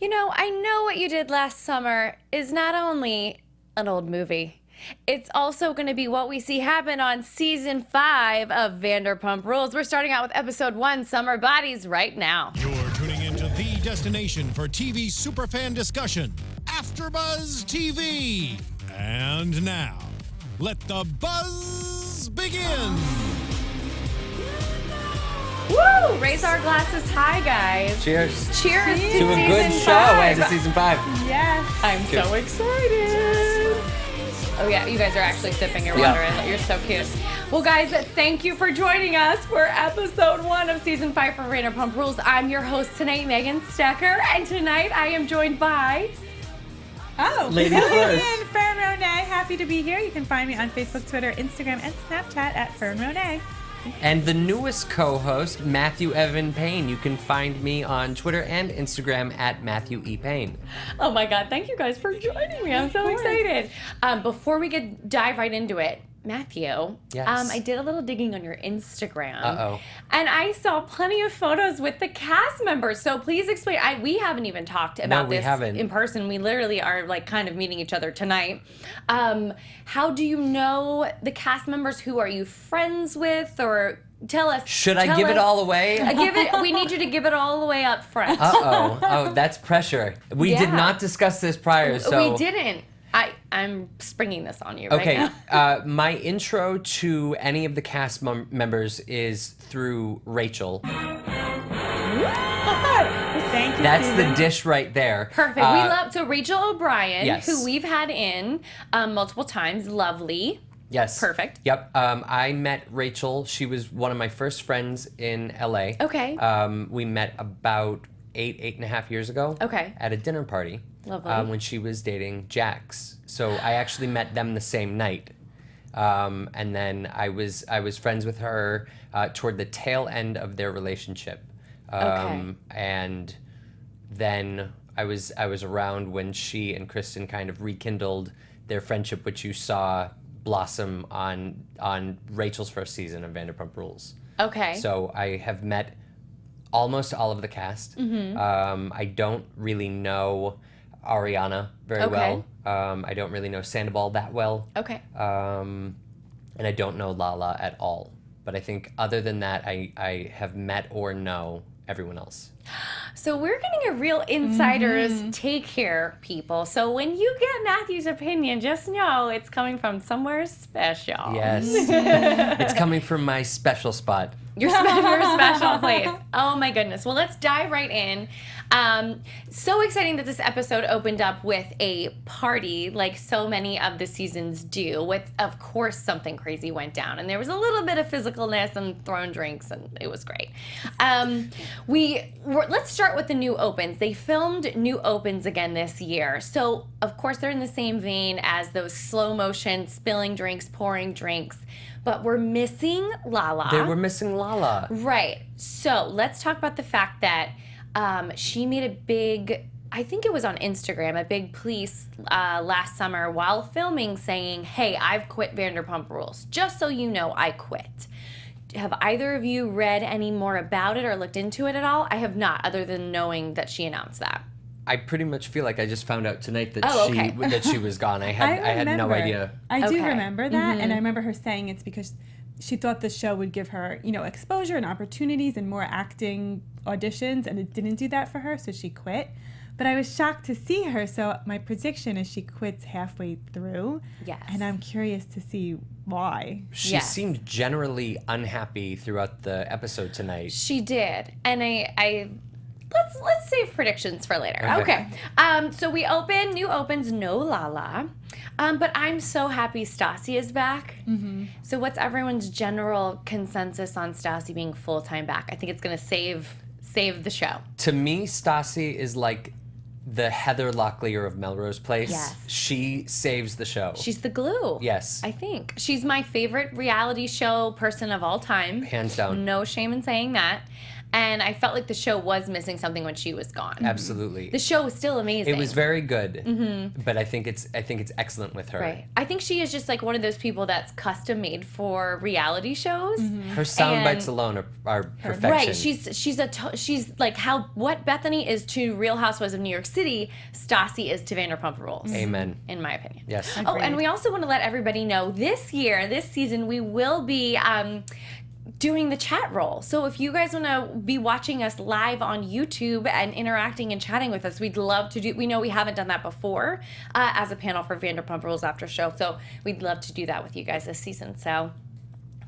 You know, I Know What You Did Last Summer is not only an old movie, it's also going to be what we see happen on season 5 of Vanderpump Rules. We're starting out with episode 1, Summer Bodies, right now. You're tuning into the destination for TV superfan discussion, AFTERBUZZ TV. And now, let the buzz begin. Woo! Raise our glasses high, guys. Cheers. Cheers to a good season show 5. and to season 5. Yes. I'm Cheers. so excited. Oh, yeah, you guys are actually sipping your water. Yeah. You're so cute. Well, guys, thank you for joining us for episode 1 of season 5 for Vanderpump Rules. I'm your host tonight, Megan Stecher, and tonight I am joined by... Ladies first. And Fern Ronay. Happy to be here. You can find me on Facebook, Twitter, Instagram, and Snapchat at Fern Ronay. And the newest co-host, Matthew Evan Paine. You can find me on Twitter and Instagram at Matthew E. Paine. Oh my God, thank you guys for joining me. I'm so excited. Before we dive right into it, Matthew, Yes. I did a little digging on your Instagram. Uh-oh. And I saw plenty of photos with the cast members. So please explain. We haven't even talked about we this haven't. in person. We literally are like kind of meeting each other tonight. How do you know the cast members? Who are you friends with? Or tell us. Should I give it all away? We need you to give it all away up front. Uh-oh. Oh, that's pressure. We did Yeah. not discuss this prior, so... We didn't. I'm springing this on you right Okay, now. my intro to any of the cast members is through Rachel. Thank you. That's Susan. the dish right there. Perfect. We love Rachel O'Brien, Yes. who we've had in multiple times. Lovely. Yes. Perfect. Yep. I met Rachel. She was one of my first friends in LA. Okay. We met about 8.5 years ago. Okay. At a dinner party. Lovely. When she was dating Jax. So I actually met them the same night. And then I was friends with her toward the tail end of their relationship. Okay. And then I was around when she and Kristen kind of rekindled their friendship, which you saw blossom on Rachel's first season of Vanderpump Rules. Okay. So I have met almost all of the cast. Mm-hmm. I don't really know Ariana very Okay. well. I don't really know Sandoval that well. Okay. And I don't know Lala at all. But I think other than that, I have met or know everyone else. So we're getting a real insider's take here, people. So when you get Matthew's opinion, just know it's coming from somewhere special. Yes. It's coming from my special spot. Your special place. Oh my goodness. Well, let's dive right in. So exciting that this episode opened up with a party like so many of the seasons do, with, of course, something crazy went down. And there was a little bit of physicalness and throwing drinks, and it was great. Let's start with the new opens. They filmed new opens again this year. So, of course, they're in the same vein as those slow motion spilling drinks, pouring drinks. But we're missing Lala. They were missing Lala. Right. So let's talk about the fact that she made a big, I think it was on Instagram, a big piece last summer while filming saying, hey, I've quit Vanderpump Rules. Just so you know, I quit. Have either of you read any more about it or looked into it at all? I have not, other than knowing that she announced that. I pretty much feel like I just found out tonight that okay. she was gone. I had no remember. idea. I do Okay. remember that, and I remember her saying it's because she thought the show would give her, exposure and opportunities and more acting auditions, and it didn't do that for her, so she quit. But I was shocked to see her, so my prediction is she quits halfway through. Yes. And I'm curious to see why. She Yes. seemed generally unhappy throughout the episode tonight. She did. And I let's save predictions for later. Okay. So we open, new opens, no Lala. But I'm so happy Stassi is back. Mm-hmm. So what's everyone's general consensus on Stassi being full-time back? I think it's going to save the show. To me, Stassi is like the Heather Locklear of Melrose Place. Yes. She saves the show. She's the glue. Yes. I think. She's my favorite reality show person of all time. Hands down. No shame in saying that. And I felt like the show was missing something when she was gone. Absolutely. The show was still amazing. It was very good, but I think it's excellent with her. Right. I think she is just like one of those people that's custom made for reality shows. Her sound bites alone are perfection. Right. She's like what Bethany is to Real Housewives of New York City, Stassi is to Vanderpump Rules. Amen. In my opinion. Yes. Oh, and we also want to let everybody know this season, we will be doing the chat roll. So if you guys want to be watching us live on YouTube and interacting and chatting with us, we'd love to do. We know we haven't done that before as a panel for Vanderpump Rules after show. So we'd love to do that with you guys this season. So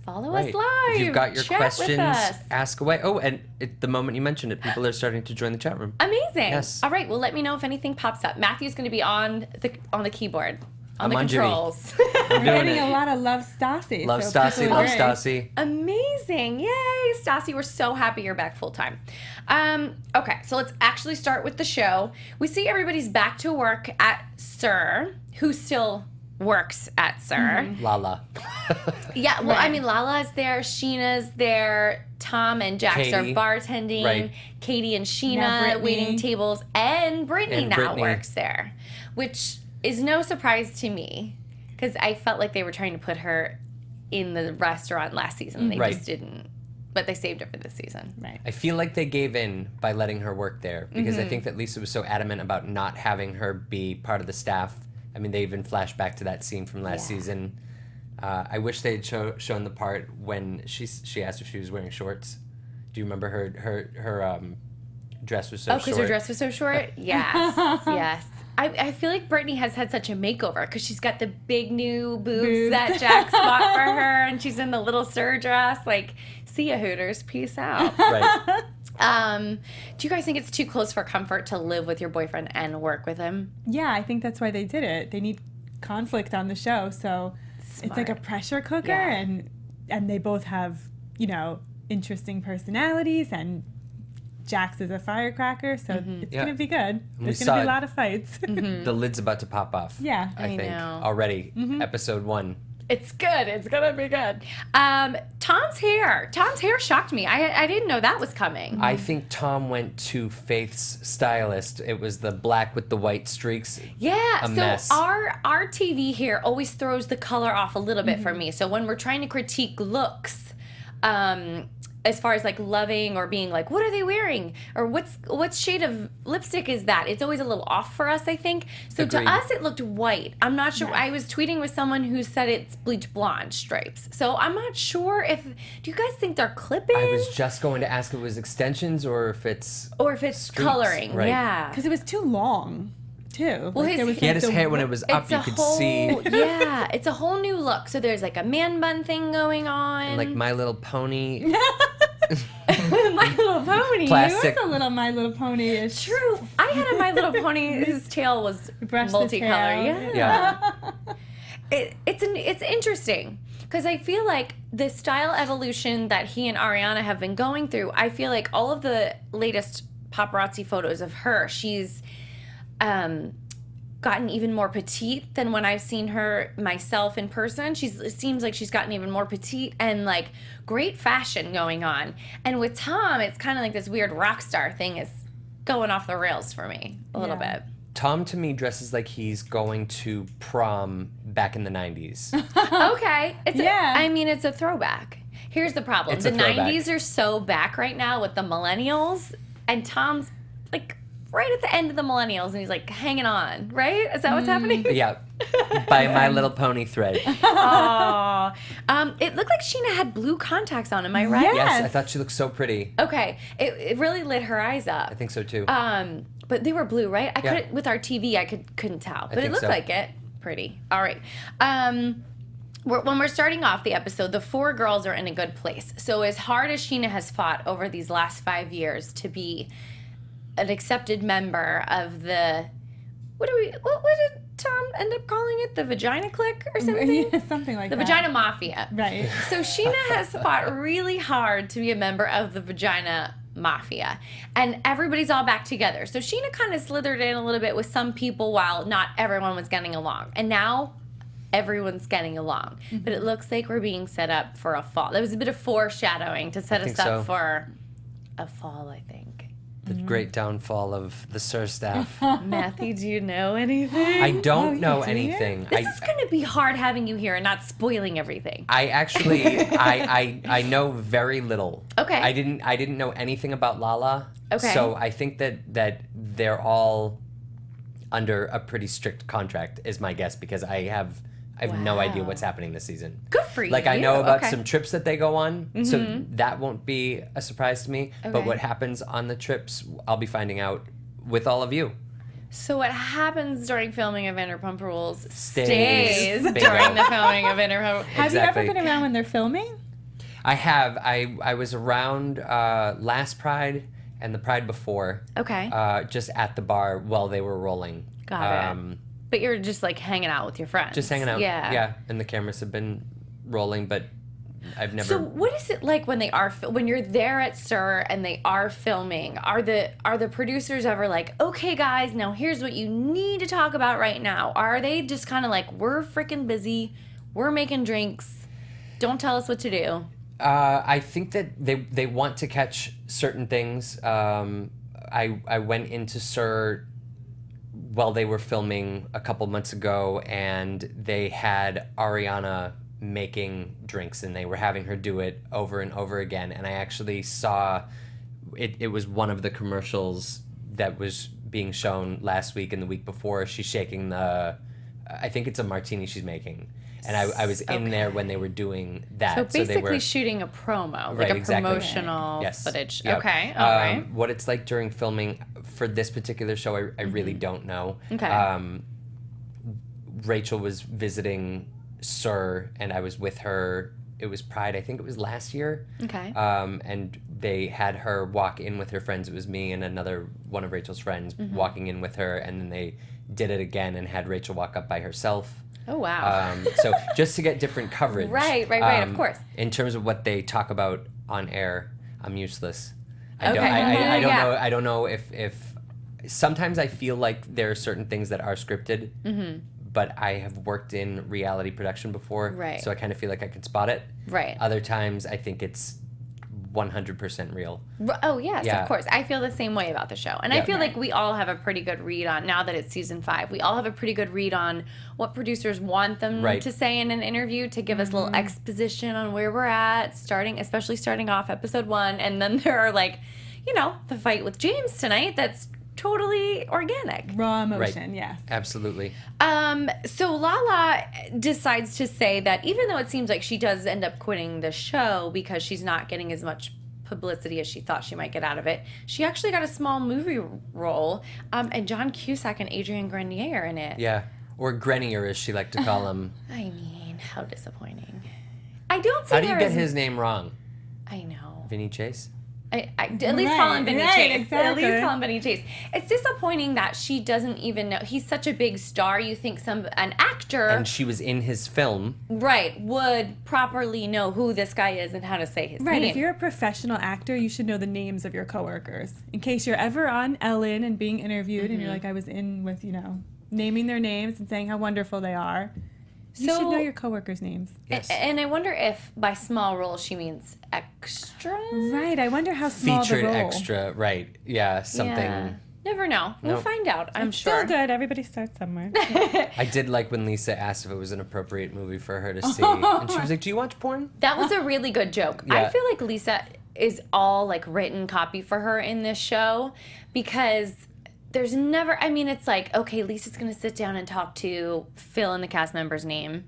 follow us live. If you've got your Chat questions, with us. ask away. Oh, and the moment you mentioned it, people are starting to join the chat room. Amazing. Yes. All right. Well, let me know if anything pops up. Matthew's going to be on the keyboard. On I'm the on Jimmy. controls. We're We're doing getting it. a lot of love Stassi. Love so Stassi. people Love agree. Stassi. Amazing. Yay, Stassi. We're so happy you're back full time. Okay, so let's actually start with the show. We see everybody's back to work at SUR, who still works at SUR. Lala. Yeah, well, Right. I mean, Lala's there, Scheana's there, Tom and Jax Katie. are bartending, Right. Katie and Now Scheana Brittany. waiting tables, and Brittany And now Brittany. works there, which is no surprise to me because I felt like they were trying to put her in the restaurant last season. They Right. just didn't, but they saved it for this season. Right. I feel like they gave in by letting her work there because I think that Lisa was so adamant about not having her be part of the staff. I mean, they even flashed back to that scene from last season. I wish they had shown the part when she asked if she was wearing shorts. Do you remember her dress was so short? Oh, because her dress was so short? Yes, yes. I feel like Brittany has had such a makeover because she's got the big new boobs that Jax bought for her, and she's in the little SUR dress. Like, see ya, Hooters. Peace out. Right. Do you guys think it's too close for comfort to live with your boyfriend and work with him? Yeah, I think that's why they did it. They need conflict on the show, so it's like a Smart. pressure cooker, Yeah. and they both have interesting personalities, and Jax is a firecracker, so it's Yeah. gonna be good. we There's saw gonna be it. a lot of fights. The lid's about to pop off. Yeah. I I think know. already. Episode 1. It's good. It's gonna be good. Tom's hair. Tom's hair shocked me. I didn't know that was coming. I think Tom went to Faith's stylist. It was the black with the white streaks. Yeah, A so mess. our TV here always throws the color off a little bit for me. So when we're trying to critique looks, as far as like loving or being like, what are they wearing? Or what shade of lipstick is that? It's always a little off for us, I think. So Agreed. to us, it looked white. I'm not sure. I was tweeting with someone who said it's bleach blonde stripes. So I'm not sure if, do you guys think they're clipping? I was just going to ask if it was extensions or if it's... or if it's streaks, coloring. right. Yeah. Because it was too long, too. Well, Like, there was He had like his the- hair when it was up, It's you a could whole, see yeah, it's a whole new look. So there's like a man bun thing going on. like My Little Pony. My Little Pony. Plastic. It was a little My Little Pony-ish. True. I had a My Little Pony whose tail was Brushed his multicolored. tail. Yeah. Yeah. It's interesting because I feel like the style evolution that he and Ariana have been going through, I feel like all of the latest paparazzi photos of her, she's gotten even more petite than when I've seen her myself in person. It seems like she's gotten even more petite and like great fashion going on. And with Tom, it's kind of like this weird rock star thing is going off the rails for me a little Yeah. bit. Tom, to me, dresses like he's going to prom back in the 90s. Okay. It's a throwback. Here's the problem. It's a The throwback. 90s are so back right now with the millennials, and Tom's like right at the end of the millennials, and he's like hanging on, right? Is that what's happening? Yeah. By My Little Pony thread. Aw. It looked like Scheana had blue contacts on. Am I right? Yeah. Yes, I Yes. thought she looked so pretty. Okay. It really lit her eyes up. I think so too. But they were blue, right? I Yeah. couldn't with our TV. I couldn't tell, but it think looked so. like it. Pretty. All right. When we're starting off the episode, the 4 girls are in a good place. So as hard as Scheana has fought over these last 5 years to be an accepted member of the what did Tom end up calling it? The vagina clique or something? Yeah, something like The that. vagina mafia. Right. So Scheana has fought really hard to be a member of the vagina mafia. And everybody's all back together. So Scheana kind of slithered in a little bit with some people while not everyone was getting along. And now everyone's getting along. But it looks like we're being set up for a fall. There was a bit of foreshadowing to set us think up so. for a fall, I think. The great downfall of the SUR staff. Matthew, do you know anything? I don't know do you? anything. This is going to be hard having you here and not spoiling everything. I actually, I know very little. Okay. I didn't know anything about Lala. Okay. So I think that they're all under a pretty strict contract, is my guess, because I have no idea Wow. what's happening this season. Good for you. Like, I know about Okay. some trips that they go on, so that won't be a surprise to me. But Okay. what happens on the trips, I'll be finding out with all of you. So what happens during filming of Vanderpump Rules Stays. Bingo. during the filming of Vanderpump. Have Exactly. you ever been around when they're filming? I have. I was around last Pride and the Pride before. Okay. Just at the bar while they were rolling. Got it. But you're just like hanging out with your friends. Just hanging out. Yeah. Yeah. And the cameras have been rolling, but I've never. So what is it like when they are when you're there at SUR and they are filming? Are the producers ever like, okay guys, now here's what you need to talk about right now? Are they just kind of like, we're freaking busy, we're making drinks, don't tell us what to do? I think that they want to catch certain things. I went into SUR while they were filming a couple months ago, and they had Ariana making drinks, and they were having her do it over and over again. And I actually saw it was one of the commercials that was being shown last week and the week before. She's shaking I think it's a martini she's making. And I was in there when they were doing that. So basically they were, shooting a promo, Right, like a exactly. promotional Yes. footage. Yep. Okay, all right. What it's like during filming for this particular show, I really don't know. Okay. Rachel was visiting SUR, and I was with her. It was Pride, I think it was last year. Okay. And they had her walk in with her friends. It was me and another one of Rachel's friends walking in with her, and then they did it again and had Rachel walk up by herself. Oh, wow. So just to get different coverage. Right, of course. In terms of what they talk about on air, I'm useless. I Okay. I don't know if sometimes I feel like there are certain things that are scripted, but I have worked in reality production before, Right. so I kind of feel like I can spot it. Right. Other times I think it's 100% real. Oh, yes, Yeah. of course. I feel the same way about the show. And I Yeah. feel like we all have a pretty good read on, now that it's season 5, we all have a pretty good read on what producers want them Right. to say in an interview to give us a little exposition on where we're at, especially starting off episode 1. And then there are like, the fight with James tonight that's totally organic. Raw emotion, yes. Absolutely. So Lala decides to say that even though it seems like she does end up quitting the show because she's not getting as much publicity as she thought she might get out of it, she actually got a small movie role, and John Cusack and Adrian Grenier are in it. Yeah. Or Grenier, as she liked to call him. I mean, how disappointing. I don't see How do you her get as- his name wrong? I know. Vinny Chase? I at least call him Vinny Right, Chase. At exactly. least call him Vinny Chase. It's disappointing that she doesn't even know. He's such a big star. You think an actor, And she was in his film. right, would properly know who this guy is and how to say his Right, name. if you're a professional actor, you should know the names of your coworkers. In case you're ever on Ellen and being interviewed and you're like, I was in with, naming their names and saying how wonderful they are. You So- should know your coworkers' names. Yes. And I wonder if by small role she means extra. Right, I wonder how small Featured the role. extra, right. Yeah, something. Yeah. Never know. We'll Nope. find out, I'm It's sure. Still good, everybody starts somewhere. I did like when Lisa asked if it was an appropriate movie for her to see. And she was like, do you watch porn? That was a really good joke. I Yeah. feel like Lisa is all like written copy for her in this show because there's never, it's like, okay, Lisa's going to sit down and talk to fill in the cast member's name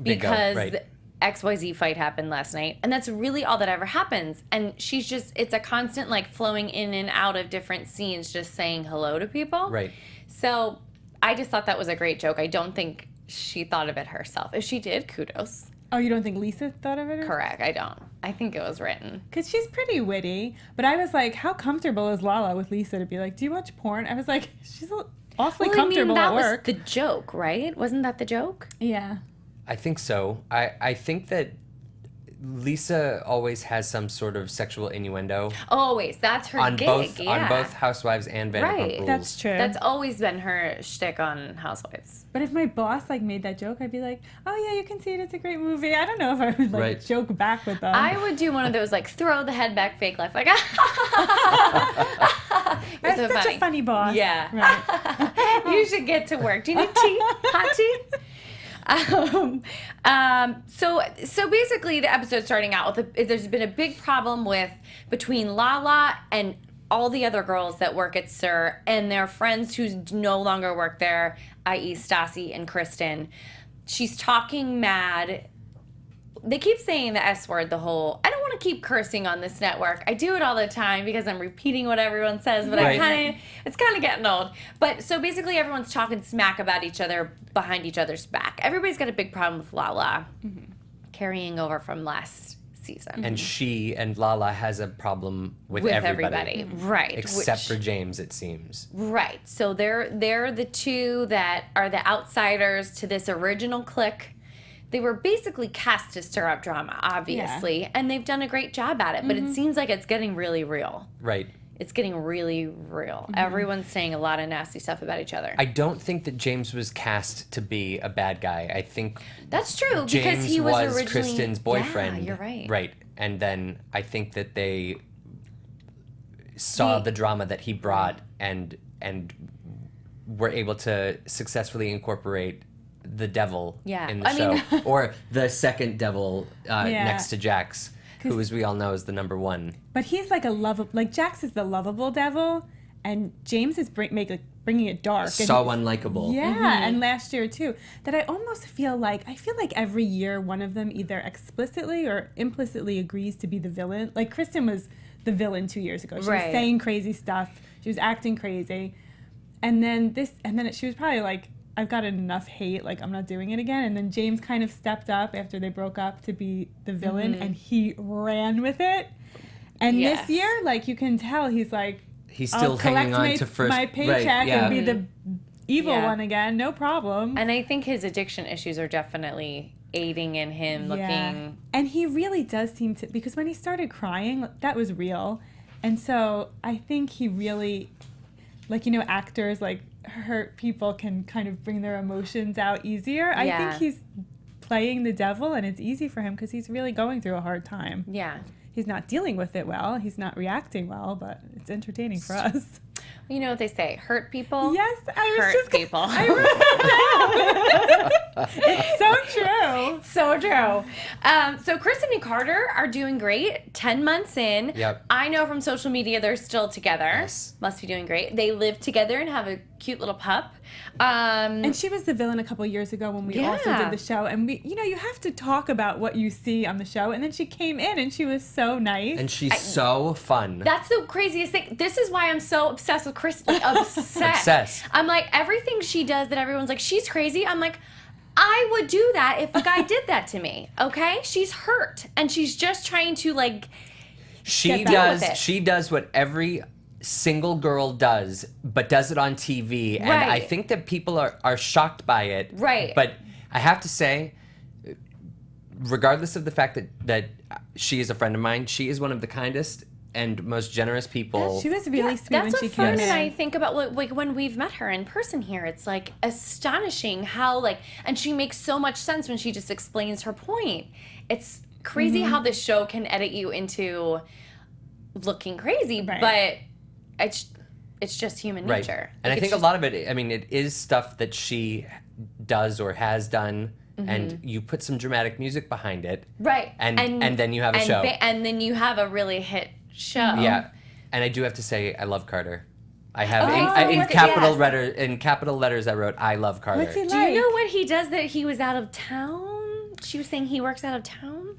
Bingo, because right. XYZ fight happened last night. And that's really all that ever happens. And she's just, it's a constant like flowing in and out of different scenes, just saying hello to people. Right. So I just thought that was a great joke. I don't think she thought of it herself. If she did, kudos. Oh, you don't think Lisa thought of it? Correct. I don't. I think it was written. Because she's pretty witty. But I was like, how comfortable is Lala with Lisa to be like, do you watch porn? I was like, she's awfully comfortable that at work. was the joke, right? Wasn't that the joke? Yeah. I think so. I think that Lisa always has some sort of sexual innuendo Always. That's her on gig. on both Housewives and Vanderpump Right. Rules. That's true. That's always been her shtick on Housewives. But if my boss like made that joke, I'd be like, "Oh yeah, you can see it. It's a great movie." I don't know if I would like Right. joke back with them. I would do one of those like throw the head back fake laugh like That's so such a funny boss. Yeah. Right. You should get to work. Do you need tea? Hot tea? So basically the episode starting out with there's been a big problem between Lala and all the other girls that work at SUR and their friends who no longer work there, i.e. Stassi and Kristen. She's talking mad. They keep saying the S word I don't want to keep cursing on this network. I do it all the time because I'm repeating what everyone says, but Right. it's kind of getting old. But so basically everyone's talking smack about each other behind each other's back. Everybody's got a big problem with Lala carrying over from last season. And she and Lala has a problem with everybody. Right. Except for James, it seems. Right. So they're the two that are the outsiders to this original clique. They were basically cast to stir up drama, obviously, and they've done a great job at it, but it seems like it's getting really real. Right. It's getting really real. Everyone's saying a lot of nasty stuff about each other. I don't think that James was cast to be a bad guy. I think That's true, because James he was originally Kristen's boyfriend. Yeah, you're right. Right. And then I think that they saw the drama that he brought and were able to successfully incorporate the devil Yeah. in the I show. mean- Or the second devil next to Jax, who, as we all know, is the number one. But he's like Jax is the lovable devil, and James is bringing it dark. So unlikable. Yeah, and last year too. That I almost feel like every year one of them either explicitly or implicitly agrees to be the villain. Like Kristen was the villain 2 years ago. She was saying crazy stuff. She was acting crazy, and then she was probably like, I've got enough hate, like I'm not doing it again. And then James kind of stepped up after they broke up to be the villain, and he ran with it. And this year, like you can tell, he's like, He's still hanging on to first my paycheck and be the evil Yeah. one again, no problem. And I think his addiction issues are definitely aiding in him looking... And he really does seem to, because when he started crying, that was real. And so I think he really, like, actors, like, hurt people can kind of bring their emotions out easier. I think he's playing the devil, and it's easy for him because he's really going through a hard time. Yeah. He's not dealing with it well. He's not reacting well, but it's entertaining for us. You know what they say, hurt people. Yes, I was hurt just people. I wrote it down. It's so true. So true. So Kristen and Carter are doing great. 10 months in. Yep. I know from social media they're still together. Yes. Must be doing great. They live together and have a cute little pup. And she was the villain a couple years ago when we also Yeah. did the show. And we, you have to talk about what you see on the show. And then she came in and she was so nice. And she's so fun. That's the craziest thing. This is why I'm so obsessed with Kristen. Obsessed. Obsessed. I'm like, everything she does that everyone's like, she's crazy. I'm like, I would do that if a guy did that to me. Okay? She's hurt. And she's just trying to, like, She get back with it. She does what every single girl does, but does it on TV. And I Right. think that people are shocked by it. Right. But I have to say, regardless of the fact that she is a friend of mine, she is one of the kindest and most generous people. She was really sweet when That's she what Fern came in. and I think about, like when we've met her in person here. It's like astonishing how, like, and she makes so much sense when she just explains her point. It's crazy how this show can edit you into looking crazy, but it's just human nature. And Like, I think it's a lot of it, I mean, it is stuff that she does or has done, and you put some dramatic music behind it. right, And then you have a show. and then you have a really hit show. Yeah. And I do have to say, I love Carter. I have Okay, in so capital letters I wrote, I love Carter. What's he like? Do you know what he does that he was out of town? She was saying he works out of town.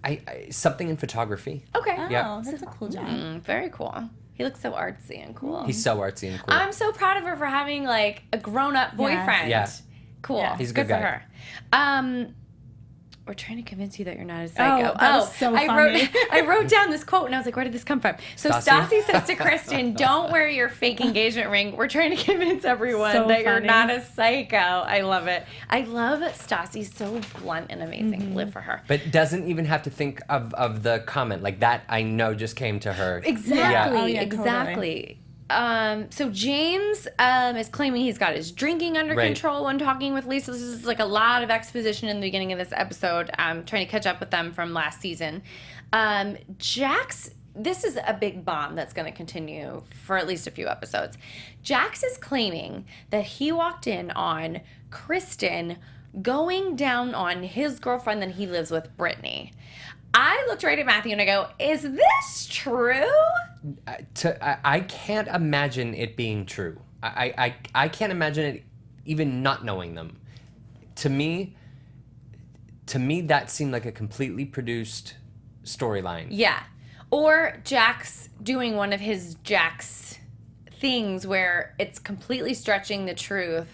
Something in photography. Okay. Oh, Yeah. that's a cool job. Very cool. He looks so artsy and cool. He's so artsy and cool. I'm so proud of her for having like a grown-up boyfriend. Yeah. Cool. Yeah. He's a good for guy. her. we're trying to convince you that you're not a psycho. Oh, that was so I funny. wrote down this quote and I was like, where did this come from? So Stassi says to Kristen, don't wear your fake engagement ring. We're trying to convince everyone that you're not a psycho. I love it. I love Stassi, so blunt and amazing. Live for her. But doesn't even have to think of the comment. Like that I know just came to her. Exactly. Yeah. Oh, yeah, exactly. So James is claiming he's got his drinking under control when talking with Lisa. This is like a lot of exposition in the beginning of this episode. I'm trying to catch up with them from last season. Jax, this is a big bomb that's going to continue for at least a few episodes. Jax is claiming that he walked in on Kristen going down on his girlfriend that he lives with, Brittany. I looked right at Matthew and I go, is this true? I can't imagine it being true. I can't imagine it even not knowing them. To me, that seemed like a completely produced storyline. Yeah. Or Jax doing one of his Jax things where it's completely stretching the truth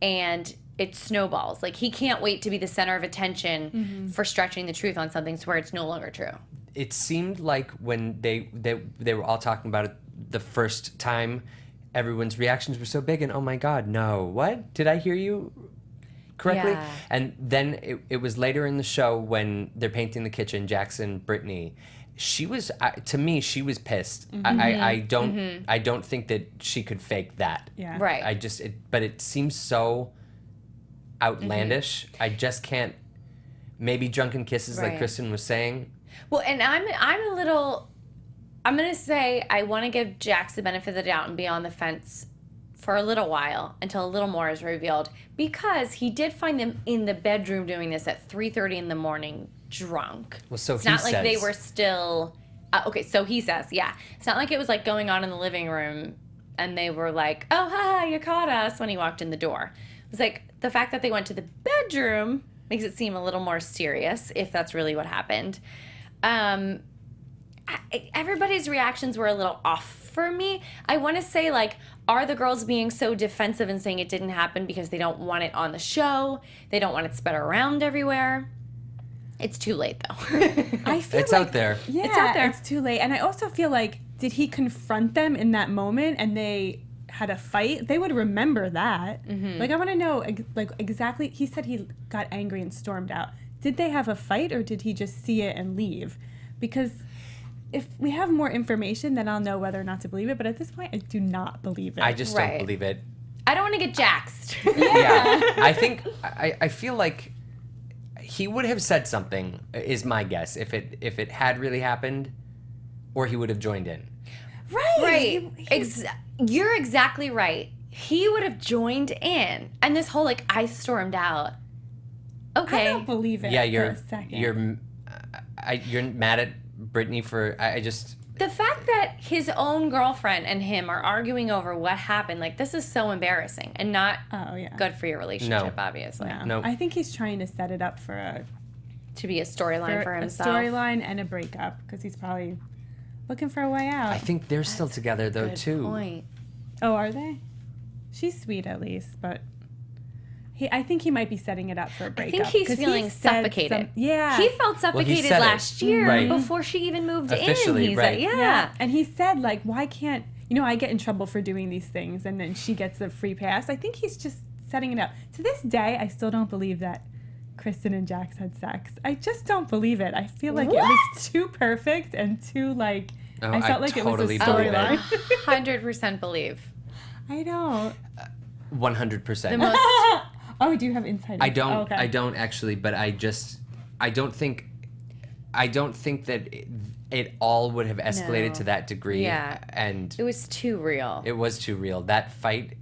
and it snowballs. Like, he can't wait to be the center of attention for stretching the truth on something to where it's no longer true. It seemed like when they were all talking about it the first time, everyone's reactions were so big and, oh my God, no, what? Did I hear you correctly? Yeah. And then it was later in the show when they're painting the kitchen, Jackson, Brittany, she was, to me, she was pissed. I don't think that she could fake that. Yeah. Right. But it seems so outlandish. I just can't. Maybe drunken kisses, like Kristen was saying. Well, and I'm gonna say I want to give Jax the benefit of the doubt and be on the fence for a little while until a little more is revealed, because he did find them in the bedroom doing this at 3:30 in the morning, drunk. Well, so it's he not like says. they were still. Okay, so he says, yeah, it's not like it was like going on in the living room and they were like, "Oh, haha, you caught us" when he walked in the door. It's like the fact that they went to the bedroom makes it seem a little more serious, if that's really what happened. Everybody's reactions were a little off for me. I want to say, like, are the girls being so defensive and saying it didn't happen because they don't want it on the show? They don't want it spread around everywhere? It's too late, though. I feel It's like, out there. Yeah, It's out there. It's too late. And I also feel like, did he confront them in that moment and they had a fight? They would remember that. Like, I want to know, like, exactly. He said he got angry and stormed out. Did they have a fight, or did he just see it and leave? Because if we have more information, then I'll know whether or not to believe it. But at this point, I do not believe it. I just don't believe it. I don't want to get jaxed. Yeah. I feel like he would have said something, is my guess, if it had really happened, or he would have joined in. Right. You're exactly right. He would have joined in. And this whole, like, I stormed out. Okay. I don't believe it Yeah, for a second. you're mad at Brittany for The fact that his own girlfriend and him are arguing over what happened, like, this is so embarrassing and not good for your relationship, obviously. No. I think he's trying to set it up for To be a storyline for himself. a storyline and a breakup, because he's probably looking for a way out. I think they're still together though Good too. point. Oh, are they? She's sweet at least, but I think he might be setting it up for a I breakup. think he's 'cause he feeling said suffocated. Yeah. He felt suffocated said it. last year Right. before she even moved Officially, in. He's right. like, Yeah. And he said, like, why can't, I get in trouble for doing these things, and then she gets a free pass. I think he's just setting it up. To this day, I still don't believe that Kristen and Jax had sex. I just don't believe it. I feel like it was too perfect and too, like, I felt like totally it was a believe it. storyline. 100% believe. I don't. 100%. The most Oh, do you have insight? I don't. Oh, okay. I don't actually, but I don't think that it all would have escalated No. to that degree. Yeah. And it was too real. it was too real. That fight,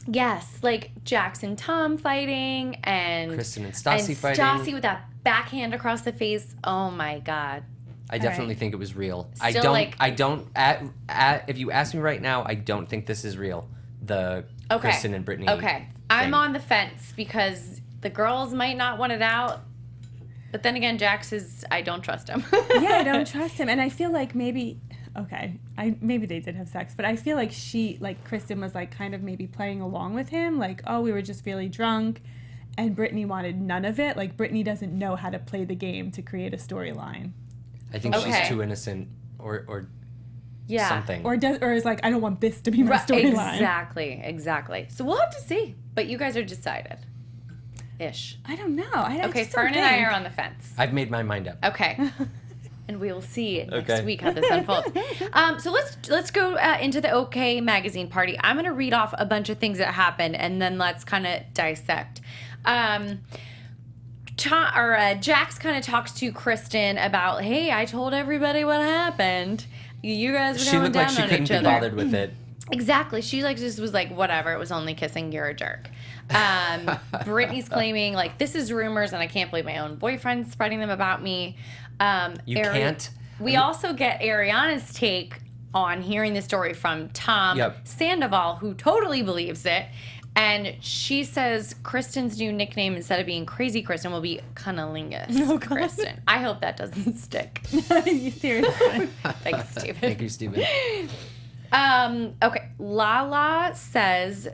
Yes, like Jax and Tom fighting and Kristen and Stassi fighting. Stassi with that backhand across the face. Oh my God. I definitely think it was real. Still, like- I don't. If you ask me right now, I don't think this is real. The Kristen and Brittany. Okay. I'm thing. on the fence because the girls might not want it out. But then again, Jax is, I don't trust him. Yeah, I don't trust him. And I feel like maybe they did have sex, but I feel like Kristen was like kind of maybe playing along with him, like, oh, we were just really drunk. and Brittany wanted none of it. Like, Brittany doesn't know how to play the game to create a storyline. I think Okay. she's too innocent or Yeah. something. Or is like, I don't want this to be my storyline. Exactly. So we'll have to see. But you guys are decided. Ish. I don't know. Okay, Fern and I are on the fence. I've made my mind up. Okay. And we will see next Okay. week how this unfolds. So let's go into the OK Magazine party. I'm going to read off a bunch of things that happened, and then let's kind of dissect. Jax kind of talks to Kristen about, hey, I told everybody what happened. You guys were She going looked down like she on couldn't each be other. bothered with it. Exactly. She like just was like, whatever. It was only kissing. You're a jerk. Brittany's claiming like this is rumors, and I can't believe my own boyfriend's spreading them about me. You can't. We also get Ariana's take on hearing the story from Tom Sandoval, who totally believes it. And she says Kristen's new nickname, instead of being Crazy Kristen, will be Cunnilingus Kristen. I hope that doesn't stick. You seriously? Thanks, Steven. Thank you, Steven. Okay. Lala says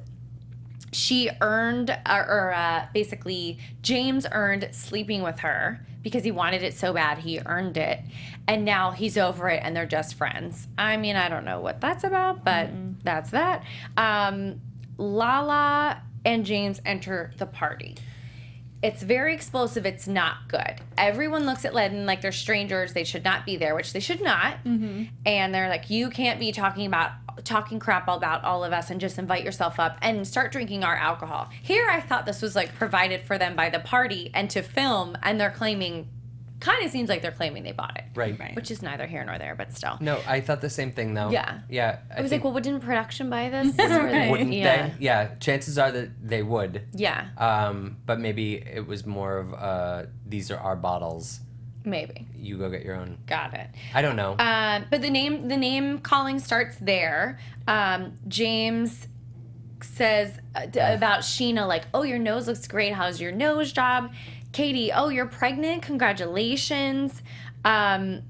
she earned, basically, James earned sleeping with her because he wanted it so bad. He earned it. And now he's over it and they're just friends. I mean, I don't know what that's about, but that's that. Lala and James enter the party. It's very explosive. It's not good. Everyone looks at Ledden like they're strangers. They should not be there, which they should not. And they're like, you can't be talking crap about all of us and just invite yourself up and start drinking our alcohol. Here, I thought this was like provided for them by the party and to film, and they're claiming, kind of seems like they're claiming they bought it. Right. Which is neither here nor there, but still. No, I thought the same thing, though. Yeah. Yeah. I was like, well, didn't production buy this? Right. wouldn't Yeah. they? Yeah. Chances are that they would. Yeah. But maybe it was more of these are our bottles. Maybe. You go get your own. Got it. I don't know. But the name calling starts there. James says about Scheana, like, oh, your nose looks great. How's your nose job? Katie, oh, you're pregnant. Congratulations. Then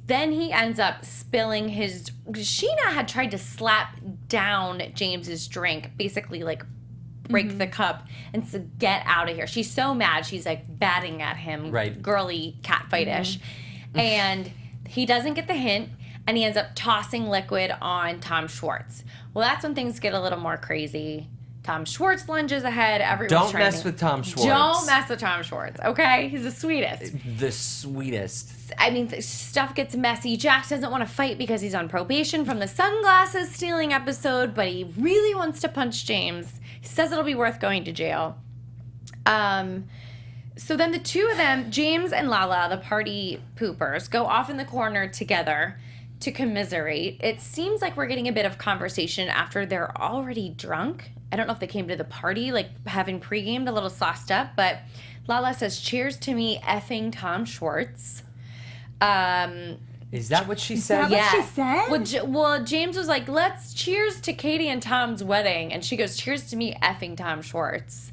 he ends up spilling his... Scheana had tried to slap down James's drink, basically like break the cup and so get out of here. She's so mad. She's like batting at him, Right. girly catfight-ish. And he doesn't get the hint, and he ends up tossing liquid on Tom Schwartz. Well, that's when things get a little more crazy. Tom Schwartz lunges ahead. Everyone's Don't trying mess with Tom Schwartz. Don't mess with Tom Schwartz, okay? He's the sweetest. The sweetest. I mean, stuff gets messy. Jax doesn't want to fight because he's on probation from the sunglasses stealing episode, but he really wants to punch James. He says it'll be worth going to jail. So then the two of them, James and Lala, the party poopers, go off in the corner together to commiserate. It seems like we're getting a bit of conversation after they're already drunk. I don't know if they came to the party, like having pre-gamed, a little sauced up, but Lala says, cheers to me effing Tom Schwartz. Is that what she said? What she said? Well, James was like, let's cheers to Katie and Tom's wedding. And she goes, cheers to me effing Tom Schwartz.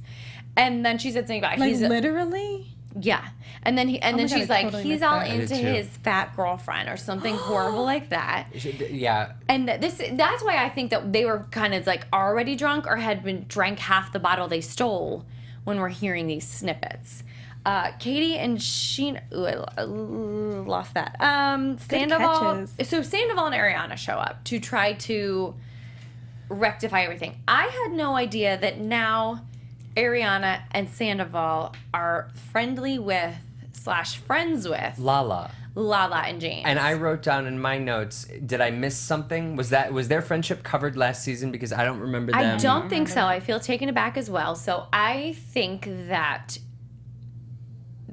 And then she said something about Like, he's literally? yeah. And then my God, she's I like, totally he's missed all that. I did into too. his fat girlfriend or something horrible like that. Yeah. And that's why I think that they were kind of like already drunk or had been drank half the bottle they stole when we're hearing these snippets. Katie and Scheana, I lost that. Sandoval. catches. So Sandoval and Ariana show up to try to rectify everything. I had no idea that now Ariana and Sandoval are friendly with / friends with Lala. Lala and James. And I wrote down in my notes, did I miss something? Was their friendship covered last season? Because I don't remember them. I don't think so. I feel taken aback as well. So I think that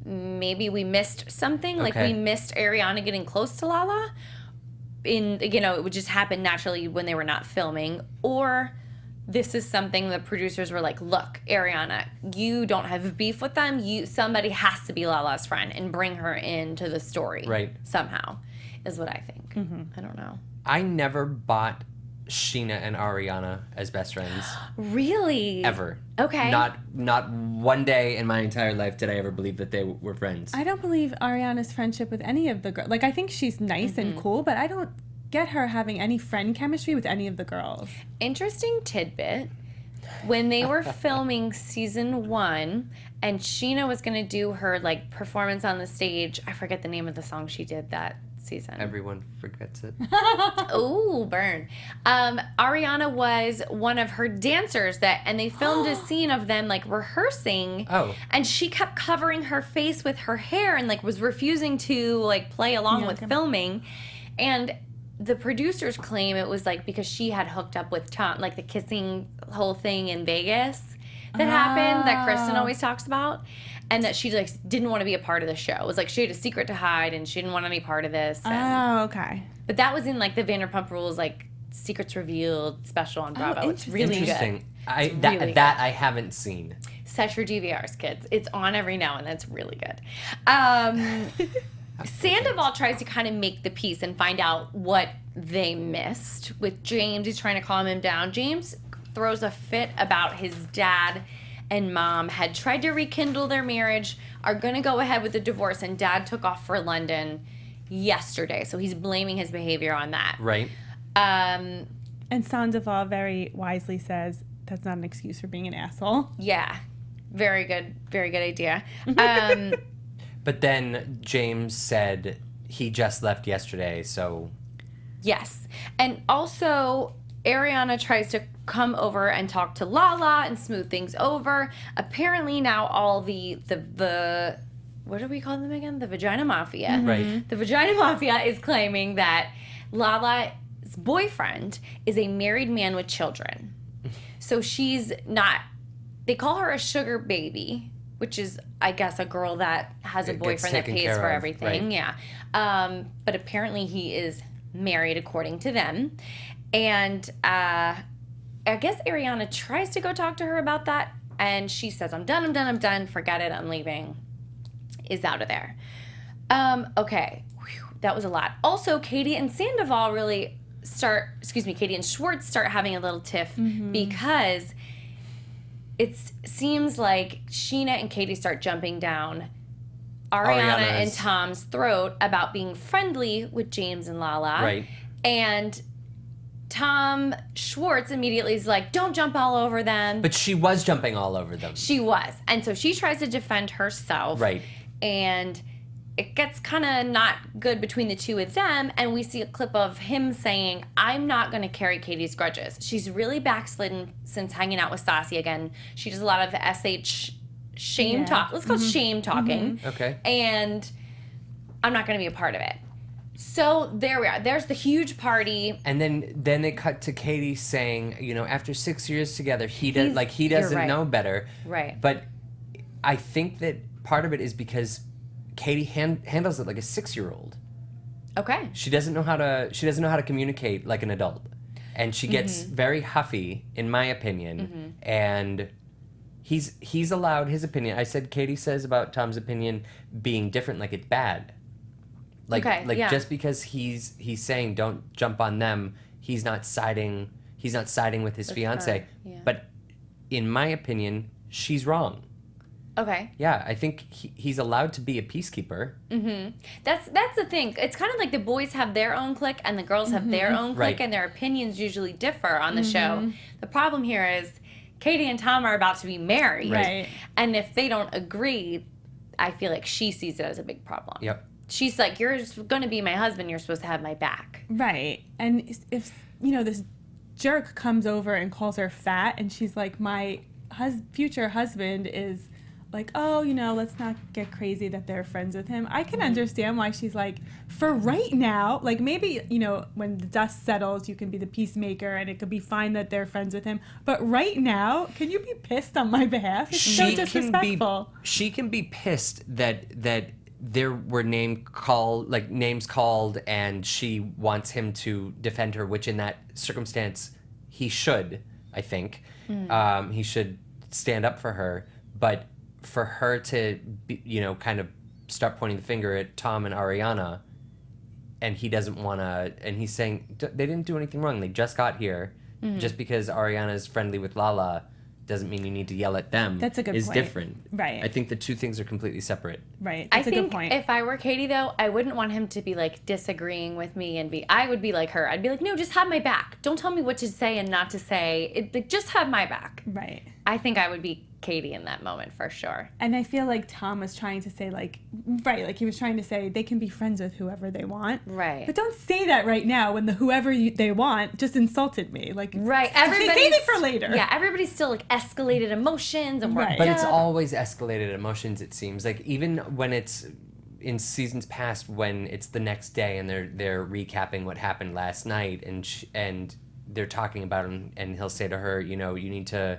maybe we missed something. Like Okay. we missed Ariana getting close to Lala. It would just happen naturally when they were not filming. Or this is something the producers were like, look, Ariana, you don't have beef with them. Somebody has to be Lala's friend and bring her into the story. Right. Somehow, is what I think. I don't know. I never bought Scheana and Ariana as best friends. Really? Ever. Okay. Not one day in my entire life did I ever believe that they were friends. I don't believe Ariana's friendship with any of the girls. Like, I think she's nice and cool, but I don't get her having any friend chemistry with any of the girls. Interesting tidbit. when they were filming season 1 and Scheana was going to do her like performance on the stage. I forget the name of the song she did that season. Everyone forgets it. Ooh, burn. Ariana was one of her dancers and they filmed a scene of them like rehearsing. Oh. And she kept covering her face with her hair and like was refusing to like play along with filming. And the producers claim it was like because she had hooked up with Tom, like the kissing whole thing in Vegas that happened that Kristen always talks about, and that she like didn't want to be a part of the show. It was like she had a secret to hide and she didn't want any part of this. Oh, okay. But that was in like the Vanderpump Rules like Secrets Revealed special on Bravo. It's really Interesting. good. That I haven't seen. Set your DVRs, kids. It's on every now and then. It's really good. Sandoval tries to kind of make the peace and find out what they missed with James. He's trying to calm him down. James throws a fit about his dad and mom had tried to rekindle their marriage, are going to go ahead with the divorce, and dad took off for London yesterday. So he's blaming his behavior on that. Right. And Sandoval very wisely says that's not an excuse for being an asshole. Yeah. Very good idea. But then James said he just left yesterday, so... Yes. And also, Ariana tries to come over and talk to Lala and smooth things over. Apparently now all the what do we call them again? The Vagina Mafia. Mm-hmm. Right. The Vagina Mafia is claiming that Lala's boyfriend is a married man with children. So she's not... They call her a sugar baby, which is, I guess, a girl that has a boyfriend that pays for everything. Right. Yeah. But apparently he is married according to them. And I guess Ariana tries to go talk to her about that. And she says, I'm done. Forget it. I'm leaving. Is out of there. Okay. Whew, that was a lot. Also, Katie and Sandoval Katie and Schwartz start having a little tiff because it seems like Scheana and Katie start jumping down Ariana and Tom's throat about being friendly with James and Lala. Right. And Tom Schwartz immediately is like, don't jump all over them. But she was jumping all over them. She was. And so she tries to defend herself. Right. And it gets kind of not good between the two of them. And we see a clip of him saying, I'm not going to carry Katie's grudges. She's really backslidden since hanging out with Stassi again. She does a lot of the SH shame talk. Let's call it shame talking. Okay. And I'm not going to be a part of it. So there we are. There's the huge party. And then they cut to Katie saying, after 6 years together, he doesn't know better. Right. But I think that part of it is because Katie handles it like a 6-year-old. Okay. She doesn't know how to communicate like an adult. And she gets very huffy, in my opinion. And he's allowed his opinion. I said Katie says about Tom's opinion being different, like it's bad. Just because he's saying don't jump on them, he's not siding with his fiance. Yeah. But in my opinion, she's wrong. Okay. Yeah, I think he's allowed to be a peacekeeper. That's the thing. It's kind of like the boys have their own clique and the girls have their own clique, and their opinions usually differ on the show. The problem here is Katie and Tom are about to be married. Right. And if they don't agree, I feel like she sees it as a big problem. Yep. She's like, you're going to be my husband. You're supposed to have my back. Right. And if, this jerk comes over and calls her fat and she's like, my future husband is like, oh, let's not get crazy that they're friends with him. I can understand why she's like, for right now, like maybe, when the dust settles, you can be the peacemaker and it could be fine that they're friends with him. But right now, can you be pissed on my behalf? It's so disrespectful. She can be pissed that there were names called and she wants him to defend her, which in that circumstance, he should, I think. He should stand up for her. But for her to, kind of start pointing the finger at Tom and Ariana, and he doesn't want to, and he's saying they didn't do anything wrong. They just got here. Just because Ariana is friendly with Lala doesn't mean you need to yell at them. That's a good is point. different. Right. I think the two things are completely separate. Right. I That's a think good point. if I were Katie, though, I wouldn't want him to be like disagreeing with me I would be like her. I'd be like, no, just have my back. Don't tell me what to say and not to say. Just have my back. Right. I think I would be Katie in that moment for sure. And I feel like Tom was trying to say, like, right, like he was trying to say they can be friends with whoever they want. Right. But don't say that right now when the whoever they want just insulted me. Like, Right. save it for later. Yeah, everybody's still like escalated emotions and Right. But it's always escalated emotions, it seems. Like, even when it's in seasons past, when it's the next day and they're recapping what happened last night, and they're talking about him, and he'll say to her, you know, you need to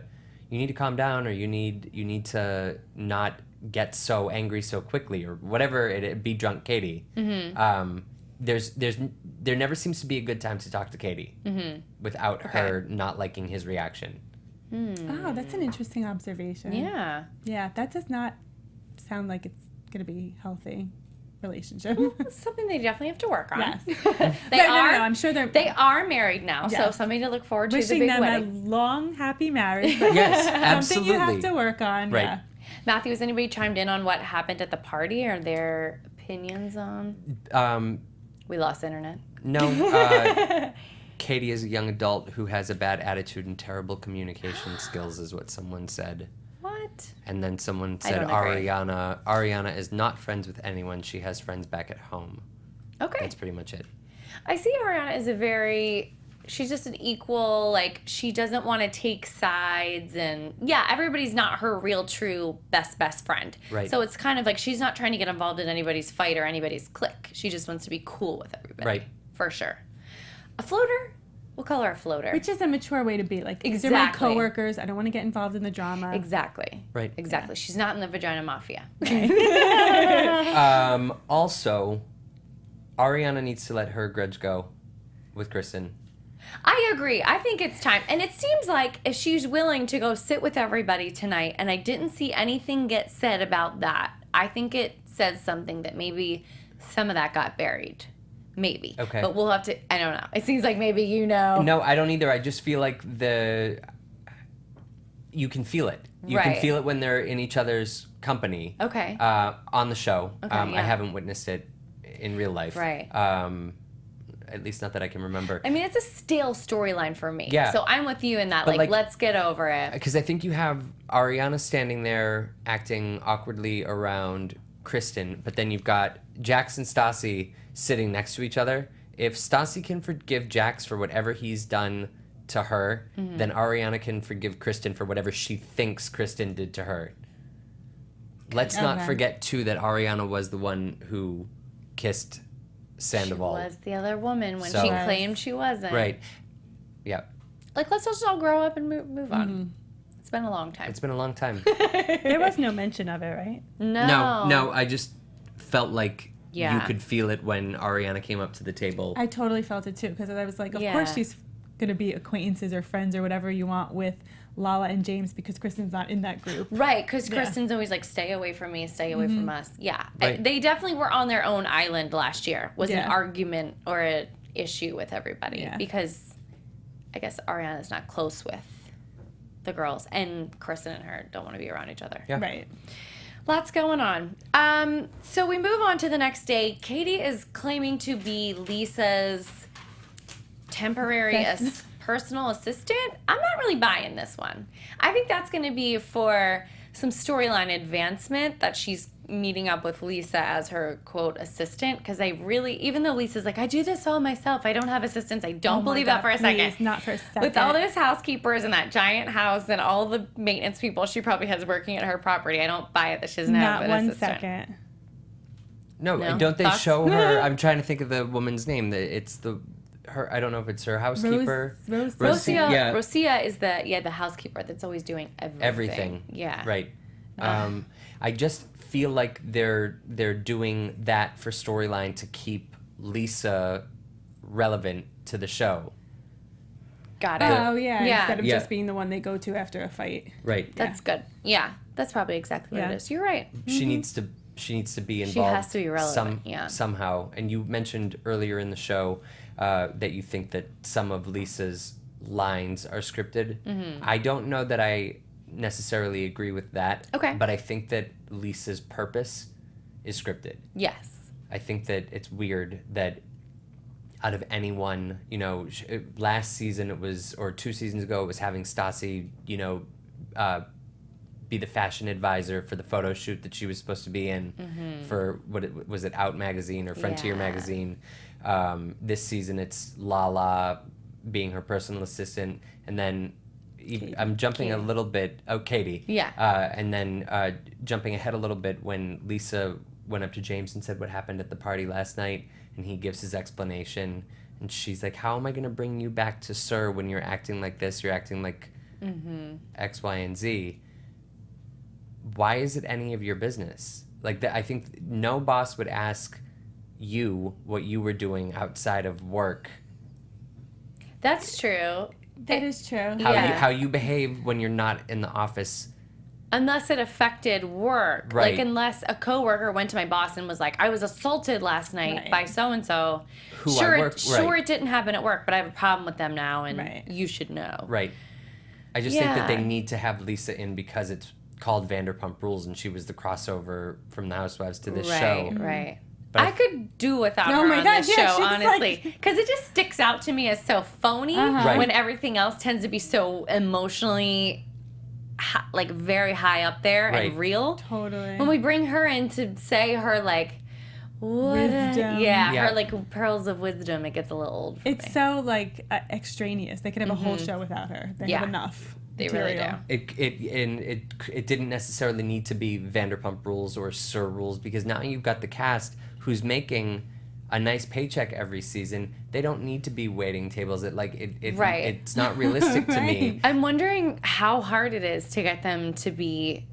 calm down, or you need to not get so angry so quickly, or whatever it be. Drunk Katie. Mm-hmm. There never seems to be a good time to talk to Katie without her not liking his reaction. Oh, that's an interesting observation. Yeah. Yeah, that does not sound like it's going to be healthy relationship. It's something they definitely have to work on. Yes. They are. No, I'm sure They are married now, so Yes. something to look forward to. wishing The big them wedding. a long, happy marriage. But Yes, something absolutely. you have to work on. Right. Yeah. Matthew, has anybody chimed in on what happened at the party or their opinions on? We lost internet. No. Katie is a young adult who has a bad attitude and terrible communication skills, is what someone said. What? And then someone I said don't agree. Ariana is not friends with anyone. She has friends back at home. Okay. That's pretty much it. I see Ariana as she's just an equal, like, she doesn't want to take sides, and yeah, everybody's not her real, true, best friend. Right. So it's kind of like she's not trying to get involved in anybody's fight or anybody's clique. She just wants to be cool with everybody. Right. For sure. A floater? We'll call her a floater. Which is a mature way to be. Like, these are my Exactly. coworkers. I don't want to get involved in the drama. Exactly. Right. Exactly. She's not in the vagina mafia. Also, Ariana needs to let her grudge go with Kristen. I agree. I think it's time. And it seems like if she's willing to go sit with everybody tonight, and I didn't see anything get said about that, I think it says something that maybe some of that got buried. Maybe. Okay. But we'll have to, I don't know. It seems like maybe you know. No, I don't either. I just feel like you can feel it. You Right. can feel it when they're in each other's company. Okay. On the show. Okay, I yeah. haven't witnessed it in real life. Right. At least not that I can remember. I mean, it's a stale storyline for me. Yeah. So I'm with you in that. But, Like, like- let's get over it. Because I think you have Ariana standing there acting awkwardly around Kristen, but then you've got Jax and Stassi sitting next to each other. If Stassi can forgive Jax for whatever he's done to her, then Ariana can forgive Kristen for whatever she thinks Kristen did to her. Let's not Okay. forget, too, that Ariana was the one who kissed Sandoval. She was the other woman when So- she Yes. claimed she wasn't. Right. Yeah. Like, let's just all grow up and move on. It's been a long time. It's been a long time. There was no mention of it, right? No, I just felt like Yeah. you could feel it when Ariana came up to the table. I totally felt it too, because I was like, of Yeah. course she's going to be acquaintances or friends or whatever you want with Lala and James, because Kristen's not in that group. Right, because Yeah. Kristen's always like, stay away from me, stay away from us. Yeah. Right. They definitely were on their own island last year, was Yeah. an argument or an issue with everybody. Yeah. Because I guess Ariana's not close with the girls, and Kristen and her don't want to be around each other. Yeah. Right. Lots going on. So we move on to the next day. Katie is claiming to be Lisa's temporary Yes. personal assistant. I'm not really buying this one. I think that's going to be for some storyline advancement, that she's meeting up with Lisa as her, quote, assistant. Because I really, even though Lisa's like, I do this all myself, I don't have assistants, I don't Oh my believe God, that for a please, second. not for a second. With all those housekeepers and that giant house and all the maintenance people she probably has working at her property, I don't buy it that she doesn't have Not an one assistant. second. No, No? don't they Thoughts? show her? I'm trying to think of the woman's name. It's her. I don't know if it's her housekeeper. Rose. Rosia, Yeah. Rosia is the housekeeper that's always doing everything. Everything. Yeah. Right. I just feel like they're doing that for storyline to keep Lisa relevant to the show. Got it. Oh, yeah. Yeah. Instead of Yeah. just being the one they go to after a fight. Right. That's good. Yeah. That's probably exactly what Yeah. it is. You're right. She needs to be involved. She has to be relevant, yeah. Somehow. And you mentioned earlier in the show that you think that some of Lisa's lines are scripted. Mm-hmm. I don't know that I necessarily agree with that. Okay. But I think that Lisa's purpose is scripted. Yes. I think that it's weird that out of anyone, you know, last season it was, or 2 seasons ago, it was having Stassi, you know, be the fashion advisor for the photo shoot that she was supposed to be in for, was it Out Magazine or Frontier Magazine? This season it's Lala being her personal assistant, and then I'm jumping a little bit. Oh, Katie. Yeah. And then jumping ahead a little bit when Lisa went up to James and said what happened at the party last night, and he gives his explanation, and she's like, how am I going to bring you back to Sir when you're acting like this? You're acting like X, Y, and Z. Why is it any of your business? Like, I think no boss would ask you what you were doing outside of work. That's true. That is true. How you behave when you're not in the office. Unless it affected work. Right. Like, unless a coworker went to my boss and was like, I was assaulted last night by so-and-so. Who I work- Sure, right. it didn't happen at work, but I have a problem with them now, and Right. you should know. Right. I just think that they Yeah. need to have Lisa in because it's called Vanderpump Rules, and she was the crossover from the Housewives to this show. Right. But I could do without Oh her my on God, this yeah, show, she's honestly, like- because it just sticks out to me as so phony Right. when everything else tends to be so emotionally, like, very high up there Right. and real. Totally. When we bring her in to say her, like, Wisdom. her, like, pearls of wisdom, it gets a little old for It's me. so, like, extraneous. They could have a whole show without her. They Yeah. have enough. They really do. material. It didn't necessarily need to be Vanderpump Rules or Sir Rules, because now you've got the cast who's making a nice paycheck every season. They don't need to be waiting tables. Right. It's not realistic to me. I'm wondering how hard it is to get them to be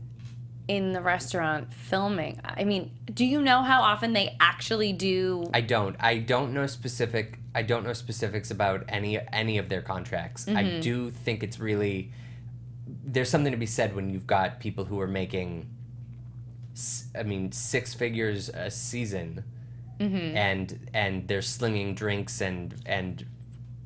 in the restaurant filming. I mean, do you know how often they actually do? I don't know specifics about any of their contracts. I do think it's really, there's something to be said when you've got people who are making 6 figures a season, and they're slinging drinks and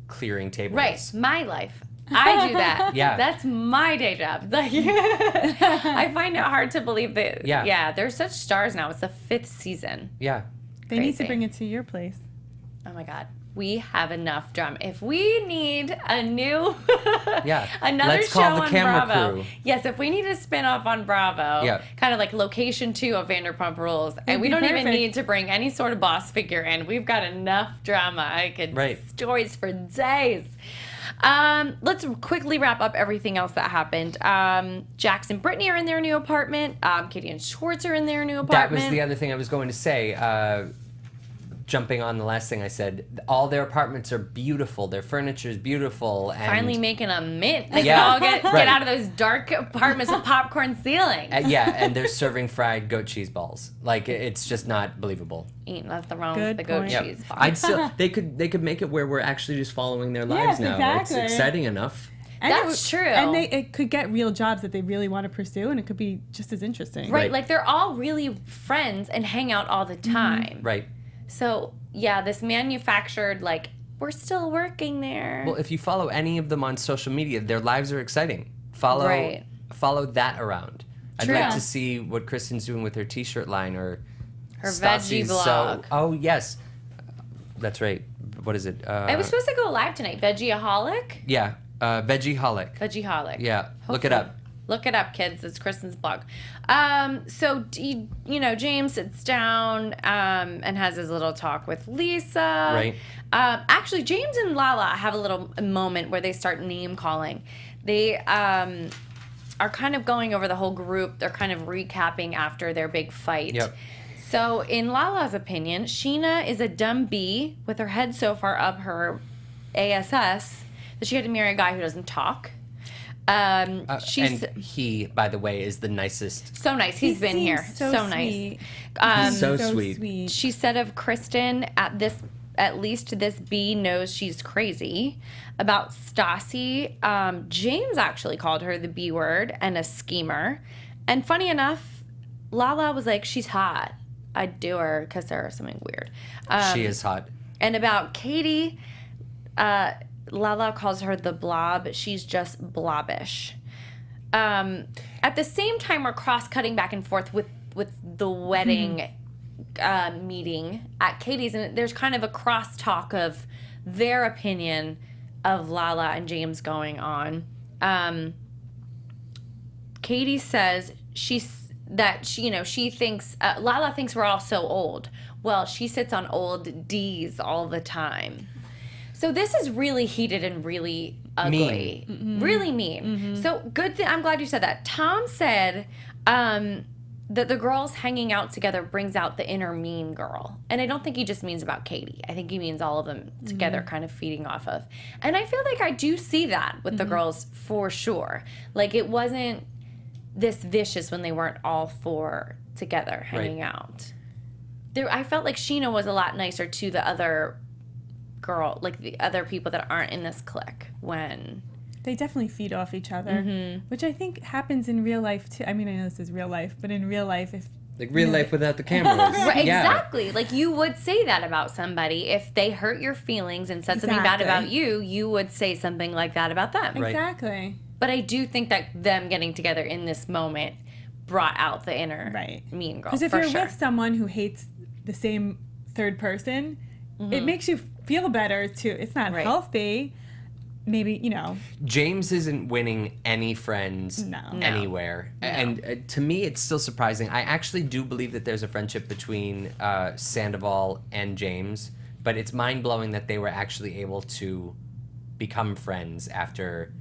clearing tables. Right, my life. I do that. Yeah. That's my day job. Like, I find it hard to believe that. Yeah. They're such stars now. It's the 5th season. Yeah. They need to Crazy. bring it to your place. Oh my God. We have enough drama. If we need a new, another Let's show call the on camera Bravo. crew. Yes, if we need a spin-off on Bravo, Yeah. kind of like location 2 of Vanderpump Rules, and we be don't even perfect. need to bring any sort of boss figure in. We've got enough drama. I could stories for days. Let's quickly wrap up everything else that happened. Jax and Brittany are in their new apartment. Katie and Schwartz are in their new apartment. That was the other thing I was going to say. Jumping on the last thing I said, all their apartments are beautiful. Their furniture is beautiful. And Finally making a mint. They Yeah, can all get right. out of those dark apartments with popcorn ceilings. and they're serving fried goat cheese balls. Like, it's just not believable. Ain't nothing wrong Good with the goat point. Yep. cheese balls. I'd still they could make it where we're actually just following their lives Yes, now. exactly. It's exciting enough. And That's true. And it could get real jobs that they really want to pursue, and it could be just as interesting. Right, like they're all really friends and hang out all the time. Right. So, yeah, this manufactured, like, we're still working there. Well, if you follow any of them on social media, their lives are exciting. Follow that around. True. I'd like to see what Kristen's doing with her T-shirt line or Her veggie blog. Oh yes, that's right. What is it? It was supposed to go live tonight. Veggieaholic? Yeah, Veggieaholic. Veggieaholic. Yeah, look it up. Look it up, kids. It's Kristen's blog. So, James sits down and has his little talk with Lisa. Right. Actually, James and Lala have a little moment where they start name calling. They are kind of going over the whole group. They're kind of recapping after their big fight. Yep. So, in Lala's opinion, Scheana is a dumb bee with her head so far up her ass that she had to marry a guy who doesn't talk. She's And he, by the way, is the nicest. so nice. He's been here. So nice. Sweet. So sweet. She said of Kristen, at least this bee knows she's crazy. About Stassi, James actually called her the B word and a schemer. And funny enough, Lala was like, she's hot. I'd do her, kiss her or something weird. She is hot. And about Katie, Lala calls her the blob. She's just blobbish. At the same time, we're cross-cutting back and forth with the wedding meeting at Katie's, and there's kind of a cross-talk of their opinion of Lala and James going on. Katie says she thinks Lala thinks we're all so old. Well, she sits on old D's all the time. So this is really heated and really ugly. Really mean. So good thing. I'm glad you said that. Tom said that the girls hanging out together brings out the inner mean girl. And I don't think he just means about Katie. I think he means all of them together kind of feeding off of. And I feel like I do see that with the girls for sure. Like it wasn't this vicious when they weren't all four together hanging out. I felt like Scheana was a lot nicer to the other girl, like the other people that aren't in this clique when... They definitely feed off each other, which I think happens in real life too. I mean, I know this is real life, but in real life, if like real life without the cameras, right, exactly. Like you would say that about somebody if they hurt your feelings and said something bad about you. You would say something like that about them. Right. Exactly. But I do think that them getting together in this moment brought out the inner mean girl. Because if you're with someone who hates the same third person, it makes you feel better too. It's not healthy. Maybe, James isn't winning any friends anywhere. No. And to me, it's still surprising. I actually do believe that there's a friendship between Sandoval and James, but it's mind-blowing that they were actually able to become friends after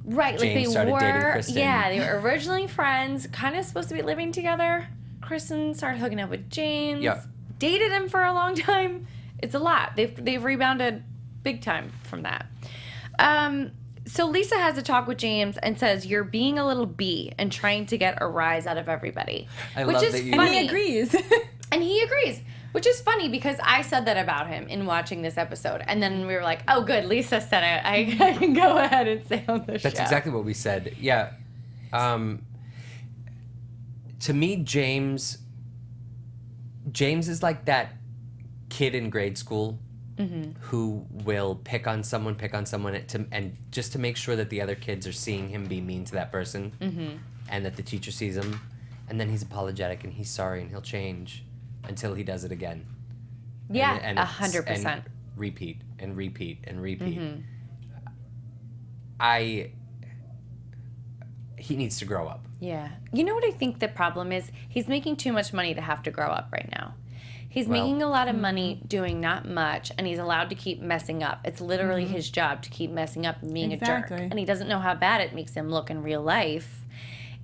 James started dating Kristen. Yeah, they were originally friends, kind of supposed to be living together. Kristen started hooking up with James. Yep. Dated him for a long time. It's a lot. They've rebounded big time from that. So Lisa has a talk with James and says, you're being a little bee and trying to get a rise out of everybody. Which is funny. And he agrees. And he agrees, which is funny because I said that about him in watching this episode. And then we were like, oh, good, Lisa said it. I can go ahead and say on the show. That's exactly what we said. Yeah. To me, James is like that kid in grade school who will pick on someone and just to make sure that the other kids are seeing him be mean to that person and that the teacher sees him, and then he's apologetic and he's sorry and he'll change until he does it again. Yeah, and 100%. And repeat and repeat and repeat. He needs to grow up. Yeah. You know what I think the problem is? He's making too much money to have to grow up right now. He's making a lot of money doing not much, and he's allowed to keep messing up. It's literally his job to keep messing up and being a jerk. And he doesn't know how bad it makes him look in real life.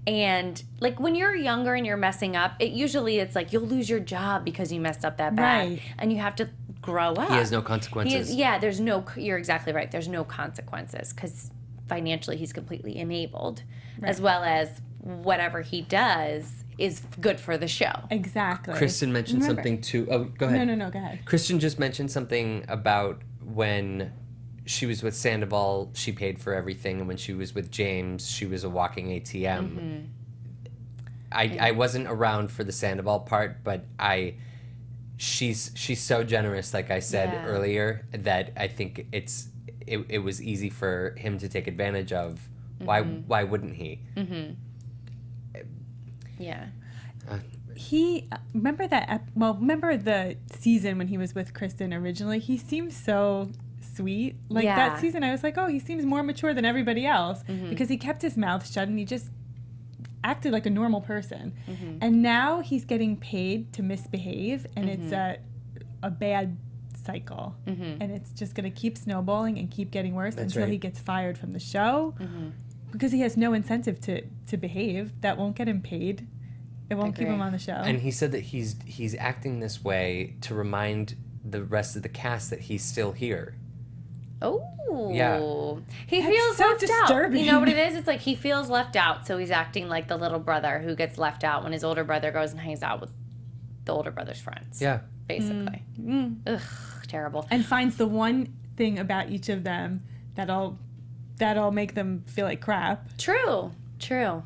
And, like, when you're younger and you're messing up, it's like you'll lose your job because you messed up that bad. Right. And you have to grow up. He has no consequences. You're exactly right. There's no consequences because financially he's completely enabled, as well as whatever he does is good for the show. Exactly. Kristen mentioned something too. Oh, go ahead. No, go ahead. Kristen just mentioned something about when she was with Sandoval, she paid for everything, and when she was with James, she was a walking ATM. I wasn't around for the Sandoval part, but she's so generous, like I said earlier, that I think it was easy for him to take advantage of. Why wouldn't he? Yeah. Remember the season when he was with Kristen originally? He seemed so sweet. Like that season, I was like, oh, he seems more mature than everybody else because he kept his mouth shut and he just acted like a normal person. And now he's getting paid to misbehave, and it's a bad cycle. And it's just going to keep snowballing and keep getting worse until he gets fired from the show. Because he has no incentive to behave. That won't get him paid. It won't keep him on the show. And he said that he's acting this way to remind the rest of the cast that he's still here. Oh. Yeah. He feels left out. You know what it is? It's like he feels left out, so he's acting like the little brother who gets left out when his older brother goes and hangs out with the older brother's friends. Yeah. Basically. Ugh, terrible. And finds the one thing about each of them that'll make them feel like crap. True.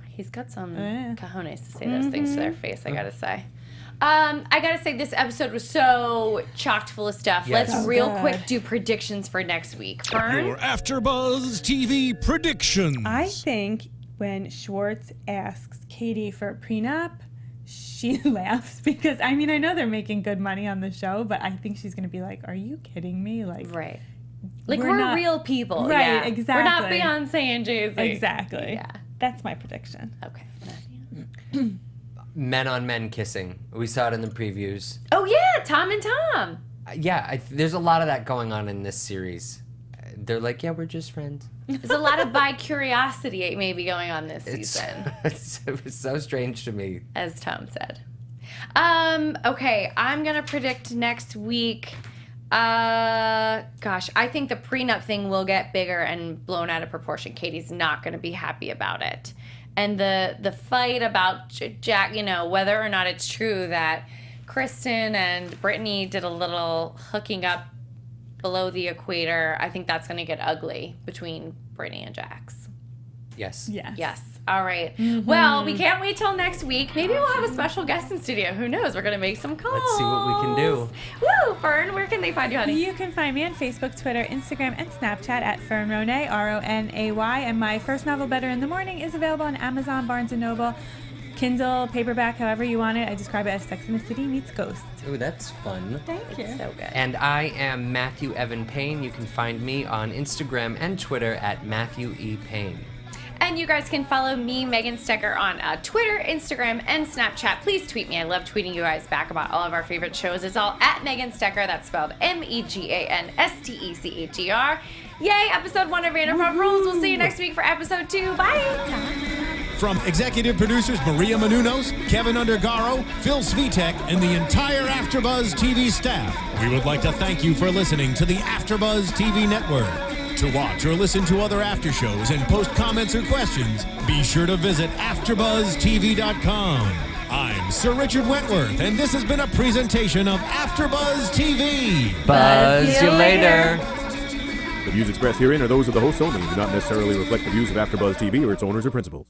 He's got some cojones to say those things to their face, I gotta say. I gotta say, this episode was so chocked full of stuff. Yes. Let's real quick do predictions for next week. Fern? Your AfterBuzz TV prediction. I think when Schwartz asks Katie for a prenup, she laughs because, I mean, I know they're making good money on the show, but I think she's going to be like, are you kidding me? Like, Right. Like, we're not real people. Right, Yeah. exactly. We're not Beyonce and Jay-Z. Exactly. Yeah. That's my prediction. Okay. Men on men kissing. We saw it in the previews. Oh, yeah. Tom and Tom. Yeah, there's a lot of that going on in this series. They're like, yeah, we're just friends. There's a lot of bi-curiosity maybe going on this season, It was so strange to me. as Tom said. Okay, I'm going to predict next week. Gosh, I think the prenup thing will get bigger and blown out of proportion. Katie's not going to be happy about it. And the fight about Jack, you know, whether or not it's true that Kristen and Brittany did a little hooking up below the equator, I think that's going to get ugly between Brittany and Jax. Yes. Yes. Yes. All right. Well, we can't wait till next week. Maybe we'll have a special guest in studio. Who knows? We're going to make some calls. Let's see what we can do. Woo! Fern, where can they find you, honey? You can find me on Facebook, Twitter, Instagram, and Snapchat at Fern Ronay, Ronay. And my first novel, Better in the Morning, is available on Amazon, Barnes & Noble, Kindle, paperback, however you want it. I describe it as Sex and the City meets Ghost. Ooh, that's fun. Thank you. So good. And I am Matthew Evan Paine. You can find me on Instagram and Twitter at Matthew E. Paine. And you guys can follow me, Megan Stecher, on Twitter, Instagram, and Snapchat. Please tweet me. I love tweeting you guys back about all of our favorite shows. It's all at Megan Stecher. That's spelled MEGANSTECHER. Yay, episode 1 of Vanderpump Rules. We'll see you next week for episode 2. Bye. From executive producers Maria Menounos, Kevin Undergaro, Phil Svitek, and the entire AfterBuzz TV staff, we would like to thank you for listening to the AfterBuzz TV network. To watch or listen to other after shows and post comments or questions, be sure to visit AfterBuzzTV.com. I'm Sir Richard Wentworth, and this has been a presentation of AfterBuzz TV. Buzz you later. The views expressed herein are those of the hosts only and do not necessarily reflect the views of AfterBuzz TV or its owners or principals.